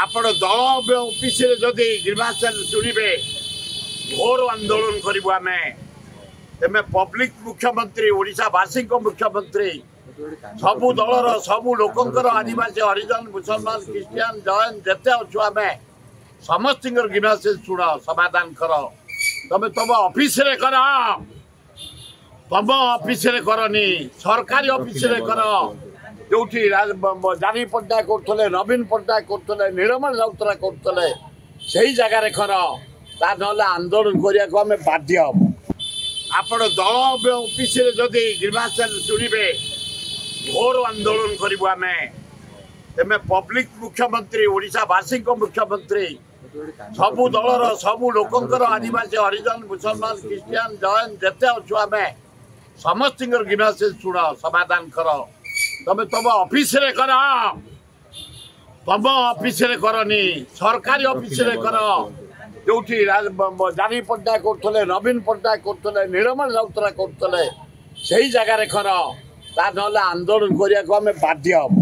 आपण दल ऑफिस जदि ग्रीवांस शुणे घोर आंदोलन करूँ आम तेमें पब्लिक मुख्यमंत्री ओडावासी मुख्यमंत्री सबू दलर सबू लोकंर आदिवासी हरिजन मुसलमान क्रिश्चियन जैन जिते अच्छु आम समस्त ग्रीवांस शुण समाधान कर तुम तुम ऑफिस कर तुम ऑफिस करनी सरकारी ऑफिस कर जो जानी पट्टनायक करते नवीन पट्टनायक करते नीलमणि राउतरा करते से जगार कर ना आंदोलन करने को आम बाध्य हम आपण दल ऑफिस जदि ग्रीवांस शुणे घोर आंदोलन करूँ आम तेमें पब्लिक मुख्यमंत्री ओडावासी मुख्यमंत्री सबू दलर सबू लोकंर आदिवासी हरिजन मुसलमान क्रिश्चियन जैन जिते अच्छु आम समस्त ग्रीवांस शुण समाधान कर तुम तुम ऑफिस कर तुम ऑफिस करनी सरकारी ऑफिस कर जो जानी पट्टनायक करते नवीन पट्टनायक करते नीलमणि राउतरा करते से जगार कर ना आंदोलन करने को आम बाध्य हम।